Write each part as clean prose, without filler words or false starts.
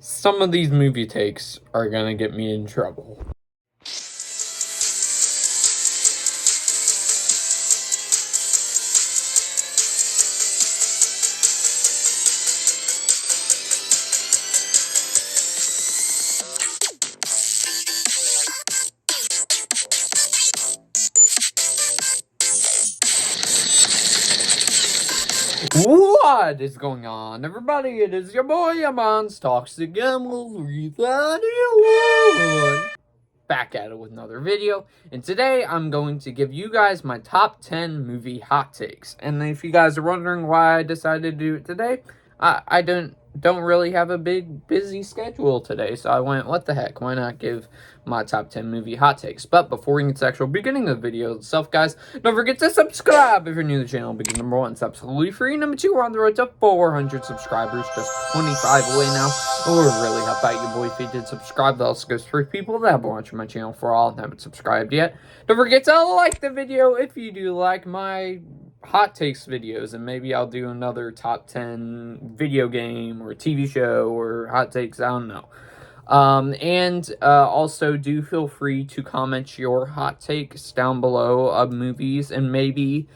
Some of these movie takes are gonna get me in trouble. What is going on, everybody? It is your boy Amon's Toxic Gamble 331. Back at it with another video, and today I'm going to give you guys my top 10 movie hot takes. And if you guys are wondering why I decided to do it today, I don't really have a big busy schedule today, so I went, what the heck, why not give my top 10 movie hot takes? But before we get to the actual beginning of the video itself, guys, don't forget to subscribe if you're new to the channel, because number one, it's absolutely free. Number two, we're on the road to 400 subscribers, just 25 away now. It would really help out your boy if you did subscribe. That also goes for people that have been watching my channel for all and haven't subscribed yet. Don't forget to like the video if you do like my hot takes videos, and maybe I'll do another top 10 video game or TV show or hot takes, I don't know. Also do feel free to comment your hot takes down below of movies, and maybe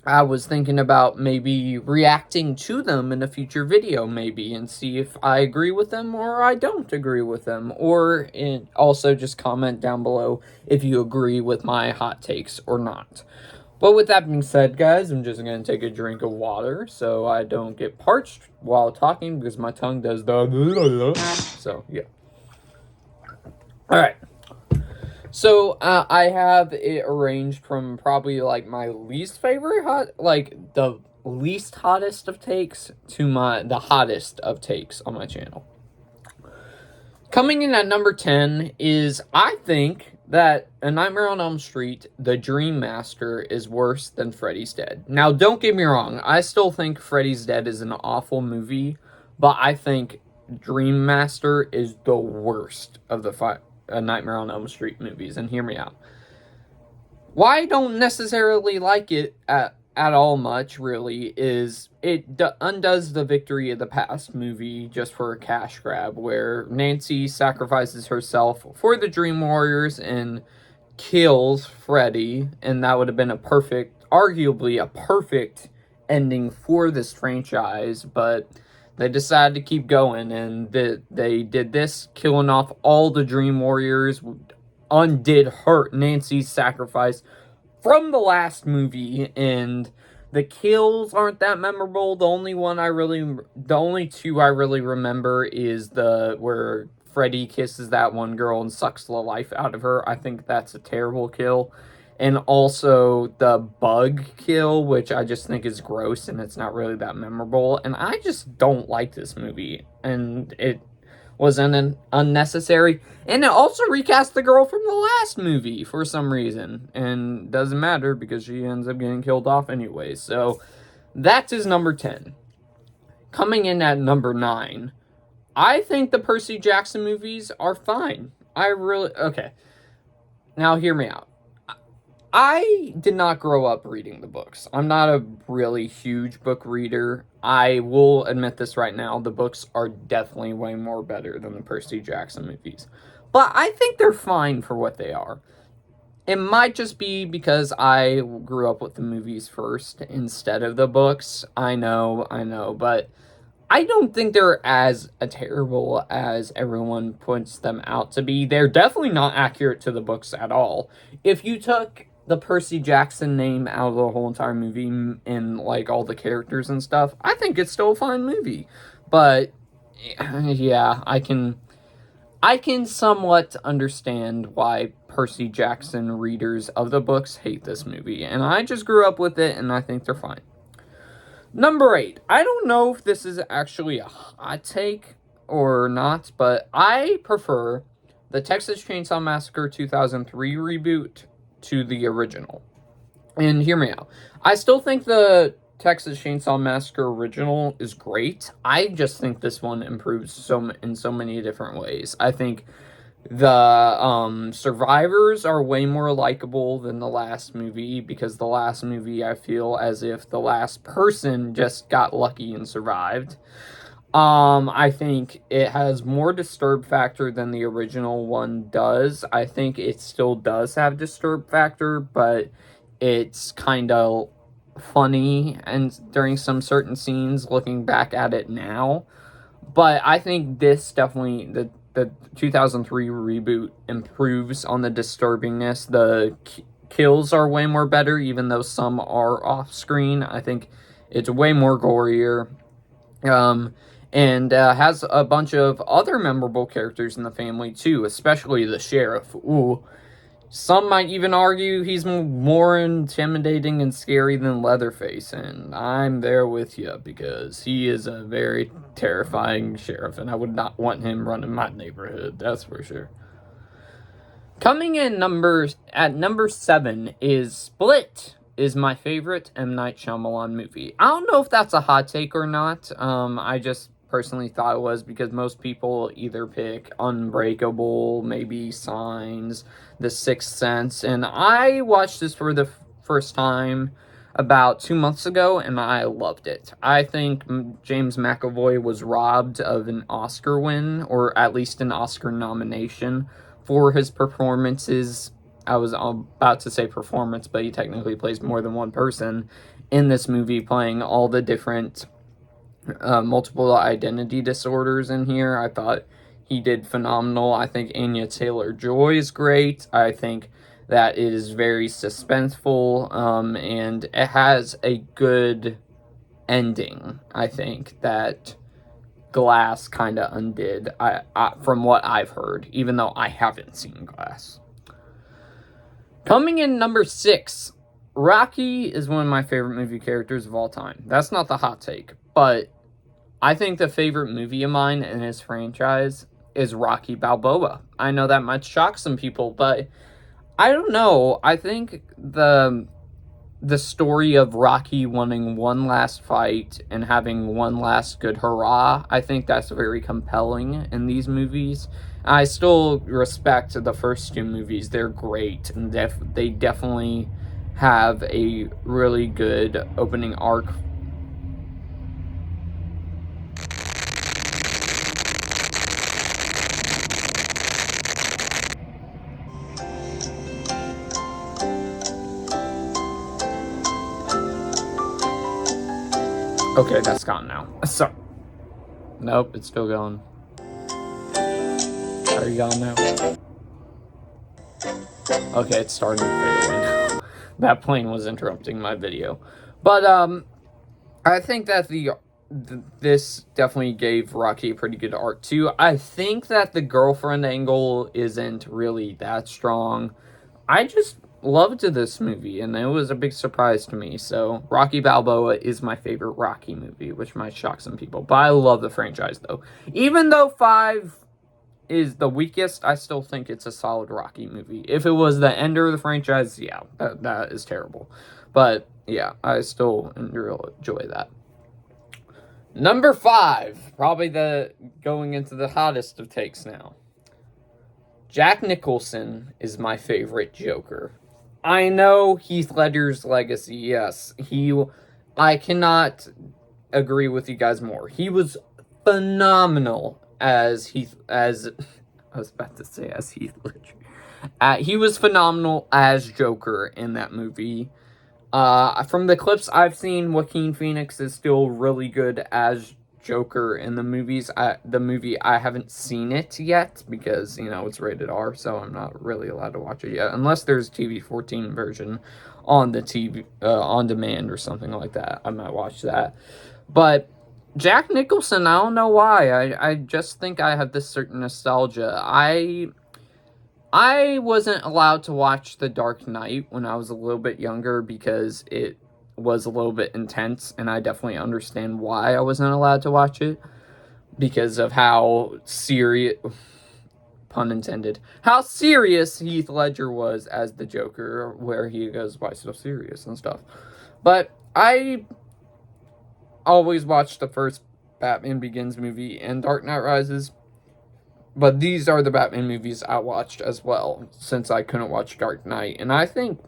I was thinking about maybe reacting to them in a future video, maybe, and see if I agree with them or I don't agree with them. Or also just comment down below if you agree with my hot takes or not. But with that being said, guys, I'm just going to take a drink of water so I don't get parched while talking, because my tongue does the... So, yeah. Alright. So, I have it arranged from probably, like, my least favorite the least hottest of takes to the hottest of takes on my channel. Coming in at number 10 is, I think that A Nightmare on Elm Street, The Dream Master, is worse than Freddy's Dead. Now, don't get me wrong, I still think Freddy's Dead is an awful movie, but I think Dream Master is the worst of the Nightmare on Elm Street movies, and hear me out. Why I don't necessarily like it at all much, really, is it undoes the Victory of the Past movie just for a cash grab, where Nancy sacrifices herself for the Dream Warriors and kills Freddy, and that would have been arguably a perfect ending for this franchise, but they decided to keep going, and they did this, killing off all the Dream Warriors, undid Nancy's sacrifice from the last movie, and the kills aren't that memorable. The only two I really remember is where Freddy kisses that one girl and sucks the life out of her. I think that's a terrible kill. And also the bug kill, which I just think is gross, and it's not really that memorable. And I just don't like this movie, and it was unnecessary. And it also recast the girl from the last movie for some reason. And doesn't matter because she ends up getting killed off anyway. So that is number 10. Coming in at number 9, I think the Percy Jackson movies are fine. Okay. Now hear me out. I did not grow up reading the books. I'm not a really huge book reader. I will admit this right now. The books are definitely way more better than the Percy Jackson movies. But I think they're fine for what they are. It might just be because I grew up with the movies first instead of the books. I know, but I don't think they're as terrible as everyone puts them out to be. They're definitely not accurate to the books at all. If you took the Percy Jackson name out of the whole entire movie and, like, all the characters and stuff, I think it's still a fine movie. But, yeah, I can somewhat understand why Percy Jackson readers of the books hate this movie. And I just grew up with it, and I think they're fine. Number 8. I don't know if this is actually a hot take or not, but I prefer the Texas Chainsaw Massacre 2003 reboot to the original. And hear me out. I still think the Texas Chainsaw Massacre original is great. I just think this one improves in so many different ways. I think the survivors are way more likable than the last movie, because the last movie, I feel as if the last person just got lucky and survived. I think it has more disturb factor than the original one does. I think it still does have disturb factor, but it's kind of funny and during some certain scenes looking back at it now. But I think this definitely the 2003 reboot improves on the disturbingness. The kills are way more better, even though some are off screen. I think it's way more gorier. Um, and has a bunch of other memorable characters in the family too, especially the sheriff. Ooh, some might even argue he's more intimidating and scary than Leatherface, and I'm there with you because he is a very terrifying sheriff, and I would not want him running my neighborhood, that's for sure. Coming in at number 7 is Split. Is my favorite M. Night Shyamalan movie. I don't know if that's a hot take or not. I just personally thought it was because most people either pick Unbreakable, maybe Signs, The Sixth Sense, and I watched this for the first time about 2 months ago, and I loved it. I think James McAvoy was robbed of an Oscar win, or at least an Oscar nomination, for his performances. I was about to say performance, but he technically plays more than one person in this movie, playing all the different multiple identity disorders in here. I thought he did phenomenal. I think Anya Taylor-Joy is great. I think that it is very suspenseful, and it has a good ending. I think that Glass kind of undid, from what I've heard, even though I haven't seen Glass. Coming in number 6, Rocky is one of my favorite movie characters of all time. That's not the hot take, but I think the favorite movie of mine in his franchise is Rocky Balboa. I know that might shock some people, but I don't know. I think the story of Rocky wanting one last fight and having one last good hurrah, I think that's very compelling in these movies. I still respect the first 2 movies. They're great, and they definitely have a really good opening arc. Okay, that's gone now. So, nope, it's still going. Are you gone now? Okay, it's starting to fade away now. That plane was interrupting my video. But, I think that this definitely gave Rocky a pretty good arc, too. I think that the girlfriend angle isn't really that strong. I just loved this movie, and it was a big surprise to me. So, Rocky Balboa is my favorite Rocky movie, which might shock some people. But I love the franchise, though. Even though 5 is the weakest, I still think it's a solid Rocky movie. If it was the ender of the franchise, yeah, that is terrible. But, yeah, I still enjoy that. Number 5, probably going into the hottest of takes now. Jack Nicholson is my favorite Joker. I know Heath Ledger's legacy, yes. I cannot agree with you guys more. He was phenomenal as I was about to say as Heath Ledger. He was phenomenal as Joker in that movie. From the clips I've seen, Joaquin Phoenix is still really good as Joker in the movies. I haven't seen it yet because, it's rated R, so I'm not really allowed to watch it yet. Unless there's a TV-14 version on the TV, on demand or something like that. I might watch that. But Jack Nicholson, I don't know why. I just think I have this certain nostalgia. I wasn't allowed to watch The Dark Knight when I was a little bit younger because it was a little bit intense, and I definitely understand why I wasn't allowed to watch it, because of how serious, pun intended, how serious Heath Ledger was as the Joker, where he goes, why so serious and stuff. But I always watched the first Batman Begins movie and Dark Knight Rises, but these are the Batman movies I watched as well, since I couldn't watch Dark Knight, and I think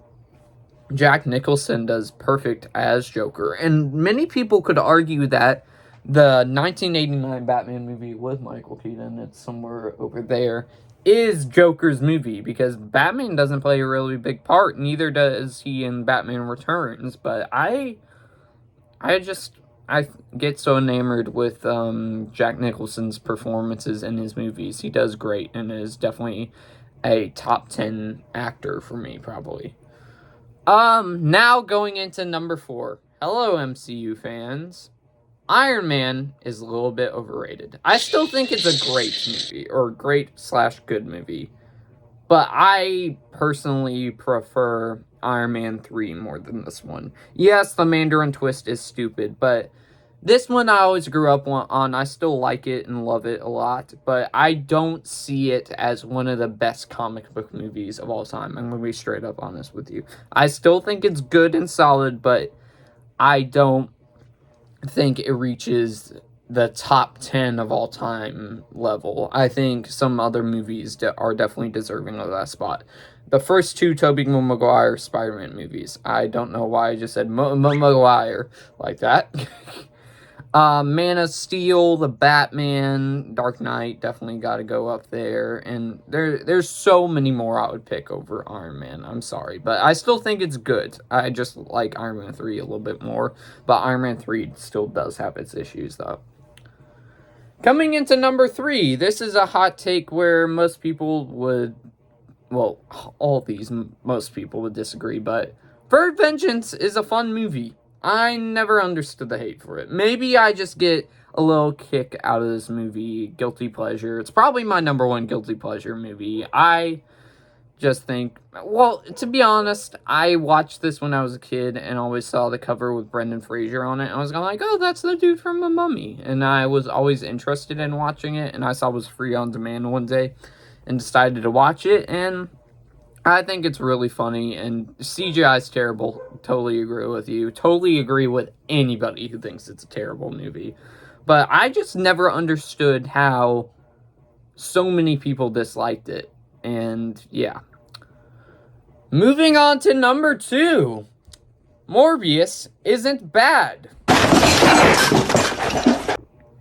Jack Nicholson does perfect as Joker, and many people could argue that The 1989 Batman movie with Michael Keaton, it's somewhere over there, is Joker's movie, because Batman doesn't play a really big part, neither does he in Batman Returns, but I get so enamored with Jack Nicholson's performances in his movies. He does great and is definitely a top 10 actor for me, probably. Now going into number 4. Hello, MCU fans. Iron Man is a little bit overrated. I still think it's a great movie, or great/good movie. But I personally prefer Iron Man 3 more than this one. Yes, the Mandarin twist is stupid, but this one I always grew up on. I still like it and love it a lot, but I don't see it as one of the best comic book movies of all time. I'm going to be straight up honest with you. I still think it's good and solid, but I don't think it reaches the top 10 of all time level. I think some other movies are definitely deserving of that spot. The first 2 Tobey Maguire Spider-Man movies. I don't know why I just said Maguire like that. Man of Steel, The Batman, Dark Knight definitely got to go up there. And there's so many more I would pick over Iron Man. I'm sorry. But I still think it's good. I just like Iron Man 3 a little bit more. But Iron Man 3 still does have its issues, though. Coming into number 3, this is a hot take where most people would... Well, most people would disagree, but Bird Vengeance is a fun movie. I never understood the hate for it. Maybe I just get a little kick out of this movie. Guilty pleasure. It's probably my number 1 guilty pleasure movie. I just think... Well, to be honest, I watched this when I was a kid and always saw the cover with Brendan Fraser on it. I was like, oh, that's the dude from The Mummy. And I was always interested in watching it, and I saw it was free on demand one day and decided to watch it, and I think it's really funny, and CGI is terrible. Totally agree with you. Totally agree with anybody who thinks it's a terrible movie. But I just never understood how so many people disliked it. And, yeah. Moving on to number 2. Morbius isn't bad.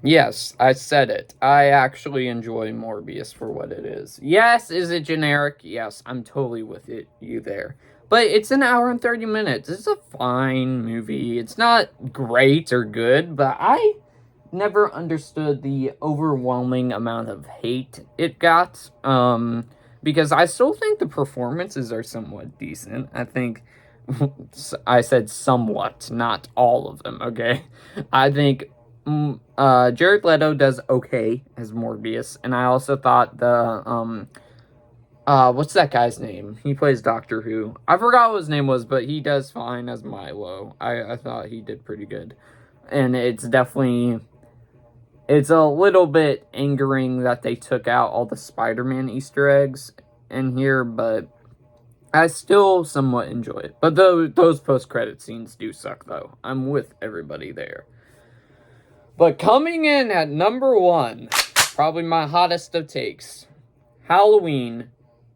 Yes, I said it. I actually enjoy Morbius for what it is. Yes, is it generic? Yes, I'm totally with you there. But it's an hour and 30 minutes. It's a fine movie. It's not great or good, but I never understood the overwhelming amount of hate it got. Because I still think the performances are somewhat decent. I think... I said somewhat, not all of them, okay? I think... Jared Leto does okay as Morbius, and I also thought what's that guy's name? He plays Doctor Who. I forgot what his name was, but he does fine as Milo. I thought he did pretty good. And it's definitely... It's a little bit angering that they took out all the Spider-Man Easter eggs in here, but I still somewhat enjoy it. But those post-credit scenes do suck, though. I'm with everybody there. But coming in at number 1, probably my hottest of takes, Halloween,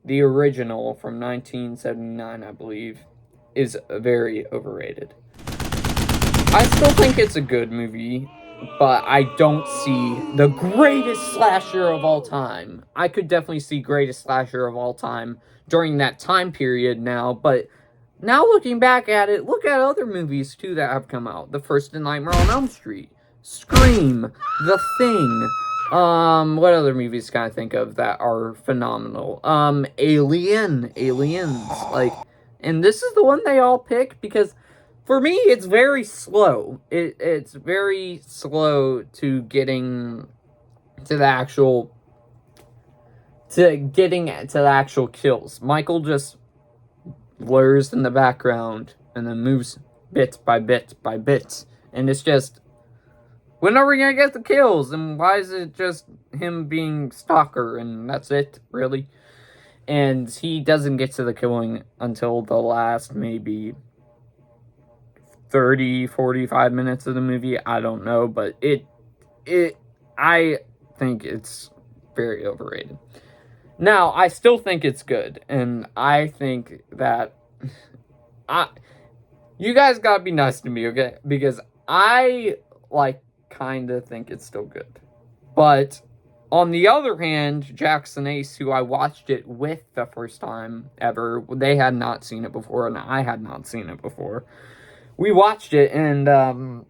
the original from 1979, I believe, is very overrated. I still think it's a good movie, but I don't see the greatest slasher of all time. I could definitely see greatest slasher of all time during that time period now, but now looking back at it, look at other movies too that have come out. The first Nightmare on Elm Street, Scream, The Thing. What other movies can I think of that are phenomenal? Aliens. Like, and this is the one they all pick because for me, it's very slow. It's very slow to getting to the actual kills. Michael just blurs in the background and then moves bit by bit by bit, and it's just, when are we gonna get the kills? And why is it just him being stalker and that's it, really? And he doesn't get to the killing until the last maybe 30, 45 minutes of the movie. I don't know, but I think it's very overrated. Now, I still think it's good, and I think that you guys gotta be nice to me, okay? Because I like kind of think it's still good. But on the other hand, Jackson Ace, who I watched it with the first time ever, they had not seen it before, and I had not seen it before. We watched it, and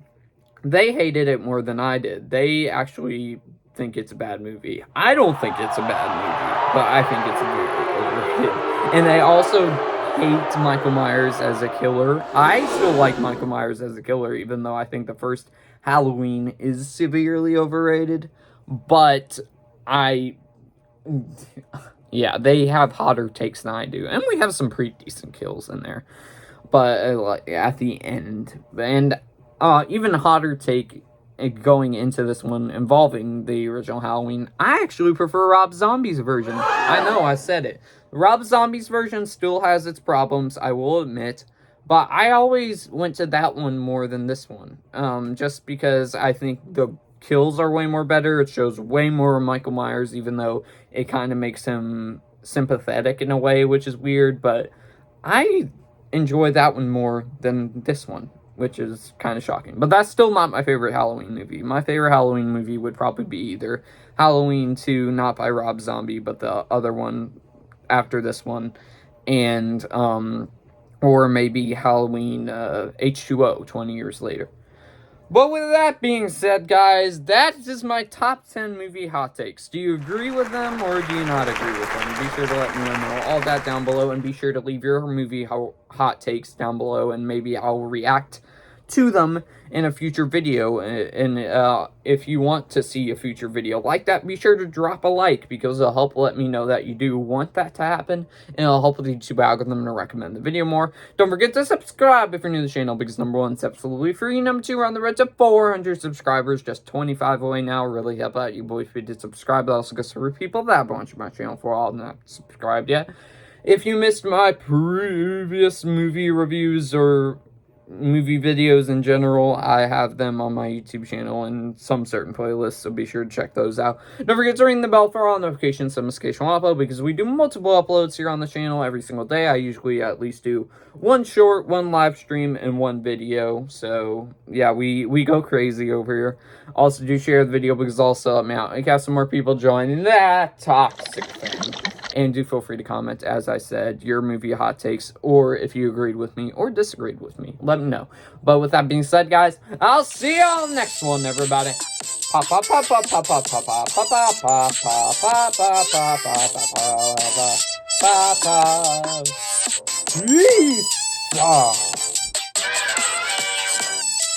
they hated it more than I did. They actually think it's a bad movie. I don't think it's a bad movie, but I think it's very overrated. And they also hate Michael Myers as a killer. I still like Michael Myers as a killer, even though I think the first Halloween is severely overrated. But yeah, they have hotter takes than I do. And we have some pretty decent kills in there. But like at the end. And even hotter take going into this one involving the original Halloween, I actually prefer Rob Zombie's version. I know, I said it. Rob Zombie's version still has its problems, I will admit, but I always went to that one more than this one, just because I think the kills are way more better. It shows way more of Michael Myers, even though it kind of makes him sympathetic in a way, which is weird, but I enjoy that one more than this one, which is kind of shocking. But that's still not my favorite Halloween movie. My favorite Halloween movie would probably be either Halloween 2, not by Rob Zombie, but the other one after this one, and or maybe Halloween H2O 20 years later. But with that being said, guys, that is my top 10 movie hot takes. Do you agree with them or do you not agree with them? Be sure to let me know all that down below, and be sure to leave your movie hot takes down below, and maybe I'll react to them in a future video. And if you want to see a future video like that, be sure to drop a like, because it'll help let me know that you do want that to happen, and it'll help with the YouTube algorithm to recommend the video more. Don't forget to subscribe if you're new to the channel, because number 1, it's absolutely free. Number 2, we're on the road to 400 subscribers, just 25 away now. Really help out you boys if you did subscribe. That also goes for people that watch my channel for all not subscribed yet. If you missed my previous movie reviews or movie videos in general, I have them on my YouTube channel and some certain playlists, so be sure to check those out. Don't forget to ring the bell for all notifications, some occasional upload, because we do multiple uploads here on the channel every single day. I usually at least do one short, one live stream, and one video. So yeah, we go crazy over here. Also, do share the video, because also help me out and have some more people join that toxic fan. And do feel free to comment, as I said, your movie hot takes, or if you agreed with me or disagreed with me. Let me know. But with that being said, guys, I'll see y'all next one, everybody. Pop pop pop pop pop pop pop pop pop pop pop pop pop pop pop pop. Peace.